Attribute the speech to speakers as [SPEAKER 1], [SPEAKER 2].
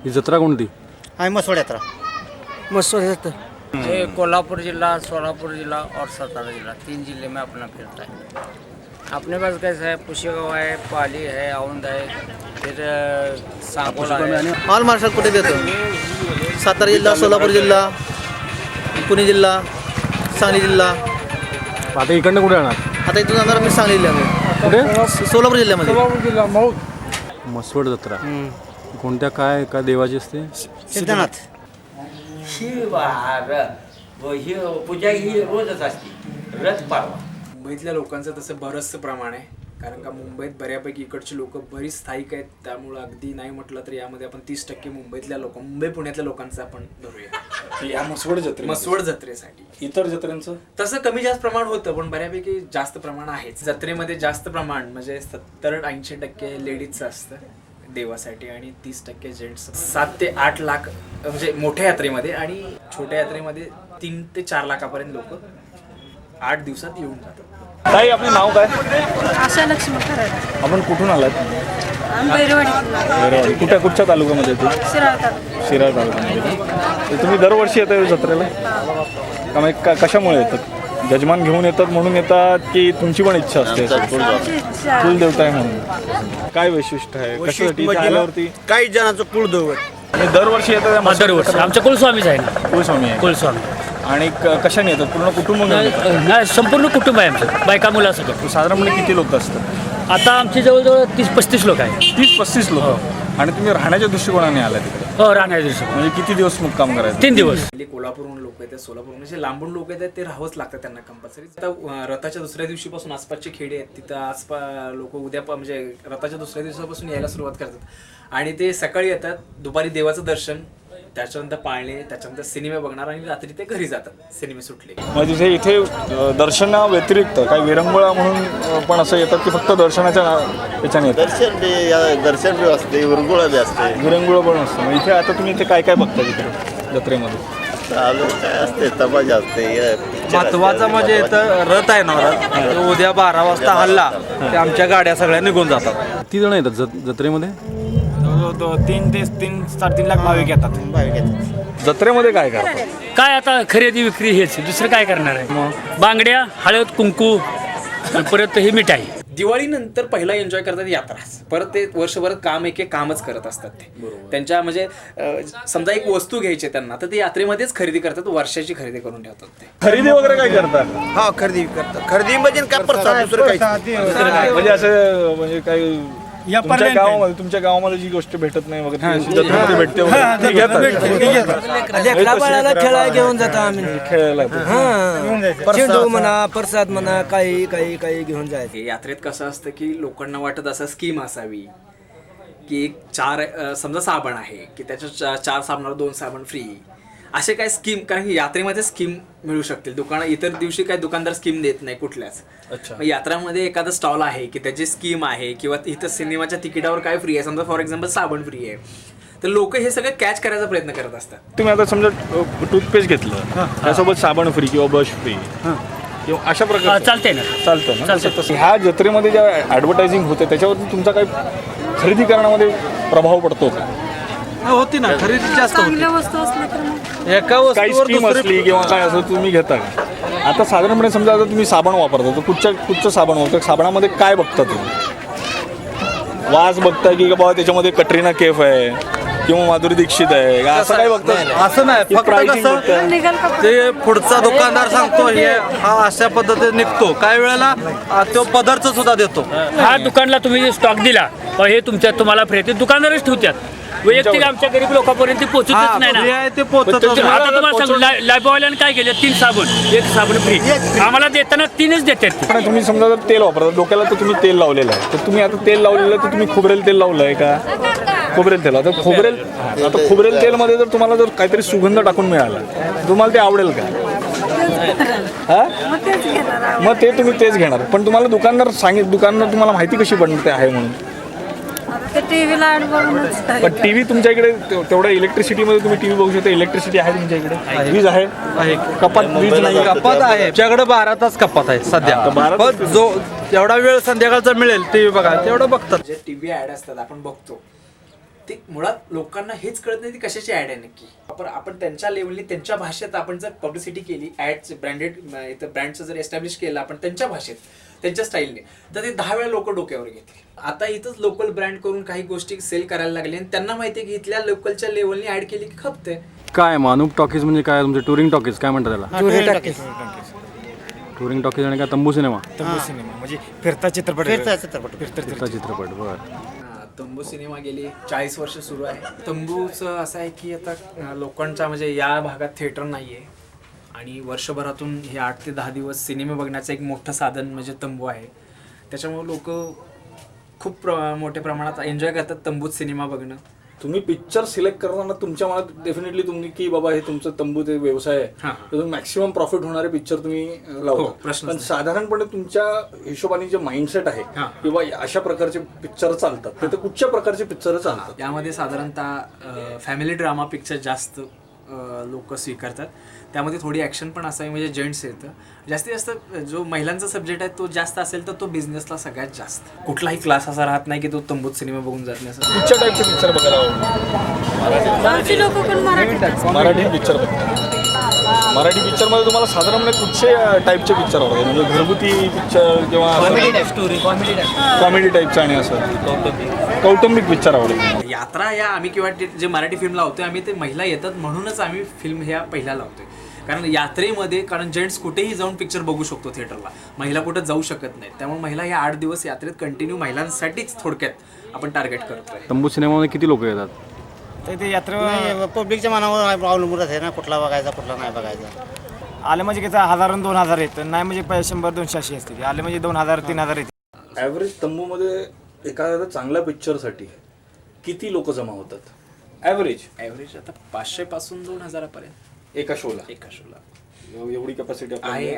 [SPEAKER 1] ही जत्रा कोणती?
[SPEAKER 2] आम्ही मसवड यात्रा.
[SPEAKER 3] मसवड
[SPEAKER 4] ये कोल्हापुर जिला, सोलापुर जिला और सतारा जिला, 3 जिले में अपना फिरता है. अपने पास कैसा है, पुशेगाव है, पाली है, औंध है, फिर सांगोला है.
[SPEAKER 3] ऑल महाराष्ट्रात कुठे देतो? सातारा जिल्हा, सोलापूर जिल्हा, पुणे जिल्हा, सांगली जिल्हा.
[SPEAKER 1] आता इकडनं कुठे येणार?
[SPEAKER 3] आता इथून जाणार मी सांगली जिल्ह्यामध्ये.
[SPEAKER 1] कुठे?
[SPEAKER 3] सोलापूर जिल्ह्यामध्ये.
[SPEAKER 1] मसवड जत्रा कोणत्या काय काय देवाची असते?
[SPEAKER 2] सिद्धनाथ.
[SPEAKER 5] ही ही पूजा ही रोजच असते, रथ पाडवा.
[SPEAKER 6] मुंबईतल्या लोकांचं तसं बरंचसं प्रमाण आहे, कारण का मुंबईत बऱ्यापैकी इकडची लोक बरीच स्थायिक आहेत. त्यामुळं अगदी नाही म्हटलं तर यामध्ये आपण 30% मुंबईतल्या मुंबई पुण्यातल्या लोकांचं आपण धरूया
[SPEAKER 7] या मसवड
[SPEAKER 6] जत्रेसाठी.
[SPEAKER 7] इतर जत्रेंचं
[SPEAKER 6] तसं कमी जास्त प्रमाण होतं, पण बऱ्यापैकी जास्त प्रमाण आहेच. जत्रेमध्ये जास्त प्रमाण म्हणजे 70-80% लेडीजचं असतं देवासाठी आणि 30% जेंट्स. 7 ते 8 लाख म्हणजे मोठ्या यात्रेमध्ये, आणि छोट्या यात्रेमध्ये 3 ते 4 लाखापर्यंत लोक 8 दिवसात येऊन जातात.
[SPEAKER 7] ताई, आपलं नाव काय?
[SPEAKER 8] आशा लक्ष्मी करायला
[SPEAKER 7] आपण कुठून आलात?
[SPEAKER 8] बैरवाडी
[SPEAKER 7] कुठच्या तालुक्यामध्ये येतो? शिराळ तालुक्यामध्ये. तर तुम्ही दरवर्षी येता या जत्रेला का? मग कशामुळे येतात? जजमान घेऊन येतात म्हणून येतात की तुमची पण इच्छा असते? कुलदेवता आहे म्हणून. काय वैशिष्ट्य आहे, कशासाठी इथे आल्यावरती?
[SPEAKER 3] काही जणांचं कुलदैवत.
[SPEAKER 7] दरवर्षी येतात?
[SPEAKER 4] दरवर्षी आमच्या कुलस्वामीच आहे ना.
[SPEAKER 7] कुलस्वामी आहे.
[SPEAKER 4] कुलस्वामी.
[SPEAKER 7] आणि कशाने येतात? पूर्ण कुटुंब घेऊन येतात?
[SPEAKER 4] नाही, संपूर्ण कुटुंब आहे आमचं, बायका मुलासकट.
[SPEAKER 7] साधारणपणे किती लोक असतात?
[SPEAKER 4] आता आमची जवळजवळ 30-35 लोक आहेत.
[SPEAKER 7] 30-35 लोक. आणि तुम्ही राहण्याच्या दृष्टिकोनाने आला तिकडे?
[SPEAKER 4] हो, राहण्याच्या दिवशी.
[SPEAKER 7] म्हणजे किती दिवस मुक्काम करायचं?
[SPEAKER 4] 3 दिवस.
[SPEAKER 6] कोल्हापूरहून लोक येतात, सोलापूर म्हणजे लांबून लोक येतात, ते राहावंच लागतं त्यांना कंपल्सरी. आता रथाच्या दुसऱ्या दिवशीपासून आसपासचे खेडे आहेत तिथं लोक उद्या म्हणजे रथाच्या दुसऱ्या दिवसापासून यायला सुरुवात करतात, आणि ते सकाळी येतात, दुपारी देवाचं दर्शन, त्याच्यानंतर पाळणे, त्याच्यानंतर सिनेमे बघणार, आणि रात्री ते घरी जातात सिनेमे सुटले.
[SPEAKER 7] मग तिथे इथे दर्शना व्यतिरिक्त काही विरंगुळा म्हणून पण असं येतात की फक्त दर्शनाच्या याच्याने येतात?
[SPEAKER 2] दर्शन बी असते, विरंगुळा बी असते,
[SPEAKER 7] विरंगुळा पण असतं. मग इथे आता तुम्ही इथे काय काय बघता तिकडे जत्रेमध्ये?
[SPEAKER 2] चालू काय असते, तमाशा असते.
[SPEAKER 3] महत्वाचं म्हणजे इथं रथ आहे ना, रथ उद्या 12 वाजता हल्ला, ते आमच्या गाड्या सगळ्या निघून जातात.
[SPEAKER 1] किती जण येतात जत्रेमध्ये?
[SPEAKER 3] 3-3.5 लाख भाविक येतात.
[SPEAKER 7] जत्रेमध्ये काय करतात?
[SPEAKER 4] काय आता खरेदी विक्री हेच, दुसरं काय करणार आहे? बांगड्या, हळद, कुंकू, परत ही मिठाई.
[SPEAKER 6] दिवाळीनंतर पहिला एन्जॉय करतात यात्रा, परत ते वर्षभर कामच करत असतात. ते त्यांच्या म्हणजे समजा एक वस्तू घ्यायची त्यांना, तर ते यात्रेमध्येच खरेदी करतात, वर्षाची खरेदी करून ठेवतात. ते
[SPEAKER 7] खरेदी वगैरे काय करतात?
[SPEAKER 3] हा, खरेदी करतात. खरेदी म्हणजे काय प्रसाद, दुसरं काही.
[SPEAKER 7] म्हणजे असं म्हणजे काही तुमच्या गावामध्ये जी गोष्ट भेटत नाही वगैरे जत्रेमध्ये भेटते
[SPEAKER 3] खेळायला घेऊन जातो आम्ही.
[SPEAKER 7] खेळायला
[SPEAKER 3] चेंडू म्हणा, प्रसाद म्हणा, काही घेऊन जायचं.
[SPEAKER 6] यात्रेत कसं असतं की लोकांना वाटत असं स्कीम असावी की एक 4 समजा साबण आहे की त्याच्या 4 साबणावर 2 साबण फ्री, असे काय स्कीम. कारण की यात्रेमध्ये स्कीम मिळू शकतील. इतर दिवशी काही दुकानदार स्कीम देत नाही कुठल्याच. यात्रामध्ये एखादा स्टॉल आहे की त्याची स्कीम आहे, किंवा इथं सिनेमाच्या तिकिटावर काय फ्री आहे, समजा फॉर एक्झाम्पल साबण फ्री आहे, तर लोक हे सगळं कॅच करायचा प्रयत्न करत असतात.
[SPEAKER 7] तुम्ही आता समजा टूथपेस्ट घेतलं, त्यासोबत साबण फ्री किंवा ब्रश फ्री किंवा अशा प्रकारे
[SPEAKER 4] चालतंय ना.
[SPEAKER 7] चालतं ना. ह्या जत्रेमध्ये ज्या ॲडव्हर्टायझिंग होते त्याच्यावरती तुमचा काही खरेदी करण्यामध्ये प्रभाव पडतो का?
[SPEAKER 3] होती ना, खरेदी जास्त
[SPEAKER 8] चांगल्या वस्तू असल्या तर मग
[SPEAKER 3] एका
[SPEAKER 7] काही स्कीम असली किंवा काय असं तुम्ही घेता का? आता साधारणपणे समजा आता तुम्ही साबण वापरता, तर कुठचं साबण वापरता? साबणामध्ये काय बघता तुम्ही? वास बघता की बाबा त्याच्यामध्ये कटरीना कैफ आहे किंवा माधुरी दीक्षित आहे, असं काय बघता?
[SPEAKER 3] असं नाही, फक्त कसं ते पुढचा दुकानदार सांगतो हे हा अशा पद्धतीने निघतो, काही वेळेला तो पदार्थ सुद्धा देतो.
[SPEAKER 4] हा दुकानला तुम्ही स्टॉक दिला, हे तुम्हाला फ्री, ते दुकानदारच ठेवतात. वैयक्तिक आमच्या गरीब लोकांपर्यंत पोहोचतच नाही ना.
[SPEAKER 3] ते पोहोचत.
[SPEAKER 4] आता तुम्हाला सांगू, लाईफबॉयला काय केलं, 3 साबण, 1 साबण फ्री. आम्हाला देताना 3च देतात.
[SPEAKER 7] पण तुम्ही समजा जर तेल वापरता, डोक्याला तर तुम्ही तेल लावलेलं आहे, तर तुम्ही आता तेल लावलेलं आहे तर तुम्ही खोबरेल तेल लावलं आहे का? खोबरेल तेल. आता खोबरेल तेलमध्ये जर तुम्हाला जर काहीतरी सुगंध टाकून मिळाला, तुम्हाला ते आवडेल का? मग ते तुम्ही तेच घेणार. पण तुम्हाला दुकानदार तुम्हाला माहिती कशी पडते आहे म्हणून?
[SPEAKER 8] टीव्हीला
[SPEAKER 7] पण टीव्ही तुमच्या इकडे तेवढ्या इलेक्ट्रिसिटीमध्ये तुम्ही टीव्ही बघू शकता. इलेक्ट्रिसिटी आहे तुमच्या इकडे? वीज आहे? कपात वीज नाही?
[SPEAKER 3] कपात आहे आमच्याकडे 12 तास कपात आहे सध्या. पण जो जेवढा वेळ संध्याकाळचा मिळेल टीव्ही बघा तेवढं बघतात.
[SPEAKER 6] जे टीव्ही ऍड असतात आपण बघतो, ते मुळात लोकांना हेच कळत नाही ती कशाची ॲड आहे नक्की. आपण त्यांच्या लेवलनी त्यांच्या भाषेत आपण जर पब्लिसिटी केली, ॲडचे ब्रँडेड इथं ब्रँडचं जर एस्टॅब्लिश केलं आपण त्यांच्या भाषेत त्यांच्या स्टाईलने, तर ते 10 वेळा लोक डोक्यावर घेतले. आता इथंच लोकल ब्रँड करून काही गोष्टी सेल करायला लागले आणि त्यांना माहिती आहे की इथल्या लोकलच्या लेवलनी ॲड केली की खपते.
[SPEAKER 1] काय मानूप टॉकीज म्हणजे काय तुमचे टुरिंग टॉकीज काय म्हणतात त्याला? टुरिंग टॉकीज आणि काय तंबू सिनेमा?
[SPEAKER 9] म्हणजे फिरता चित्रपट
[SPEAKER 1] फिरता चित्रपट बरं.
[SPEAKER 6] तंबू सिनेमा गेली 40 वर्ष सुरू आहे. तंबूचं असं आहे की आता लोकांचा म्हणजे या भागात थिएटर नाही आहे आणि वर्षभरातून हे 8 ते 10 दिवस सिनेमे बघण्याचं एक मोठं साधन म्हणजे तंबू आहे. त्याच्यामुळे लोक खूप मोठ्या प्रमाणात एन्जॉय करतात तंबूत सिनेमा बघणं.
[SPEAKER 7] तुम्ही पिक्चर सिलेक्ट करताना तुमच्या मनात डेफिनेटली तुम्ही की बाबा हे तुमचं तंबू ते व्यवसाय आहे, तर तुम्ही मॅक्सिमम प्रॉफिट होणारे पिक्चर तुम्ही लावता. पण साधारणपणे तुमच्या हिशोबाने जे माइंडसेट आहे किंवा अशा प्रकारचे पिक्चर चालतात तर कुठच्या प्रकारचे पिक्चर चालतात?
[SPEAKER 6] यामध्ये साधारणतः फॅमिली ड्रामा पिक्चर जास्त लोक स्वीकारतात. त्यामध्ये थोडी ॲक्शन पण असावी म्हणजे जेंट्स येतं. जास्तीत जास्त जो महिलांचा सब्जेक्ट आहे तो जास्त असेल तर तो बिझनेसला सगळ्यात जास्त. कुठलाही क्लास असा राहत नाही की तो तंबूत सिनेमा बघून जात नाही असं.
[SPEAKER 7] कुठच्या टाईपचे पिक्चर बघायला आवडतात?
[SPEAKER 8] आमची लोक पण
[SPEAKER 7] मराठी पिक्चर बघतात. मराठी पिक्चरमध्ये तुम्हाला साधारणपणे कुठचे टाईपचे पिक्चर आवडतात? म्हणजे घरगुती पिक्चर किंवा कॉमेडी टाईपचं आणि असं कौटुंबिक पिक्चर आवडतात?
[SPEAKER 6] यात्रा या आम्ही किंवा जे मराठी फिल्म लावतोय आम्ही ते महिला येतात म्हणूनच आम्ही फिल्म ह्या पहिल्या लावतोय. कारण यात्रेमध्ये कारण जेंट्स कुठेही जाऊन पिक्चर बघू शकतो थिएटरला, महिला कुठं जाऊ शकत नाही. त्यामुळे महिला या 8 दिवस यात्रेत कंटिन्यू महिलांसाठीच थोडक्यात आपण टार्गेट करतोय.
[SPEAKER 1] तंबू सिनेमामध्ये किती लोक येतात?
[SPEAKER 9] तर ते यात्रेवर
[SPEAKER 2] पब्लिकच्या मनावर अवलंबून आहे ना, कुठला बघायचा कुठला नाही बघायचा.
[SPEAKER 9] आले म्हणजे कसं 1000-2000 येतं, नाही म्हणजे 100-200 अशी असते. आले म्हणजे 2000-3000 येते.
[SPEAKER 7] ॲव्हरेज तंबूमध्ये एखाद्या चांगल्या पिक्चरसाठी किती लोक जमा होतात? ॲव्हरेज
[SPEAKER 6] आता 500 पासून 2000 पर्यंत
[SPEAKER 7] एका शोला?
[SPEAKER 6] एका शोला
[SPEAKER 7] एवढी कॅपॅसिटी
[SPEAKER 6] आहे.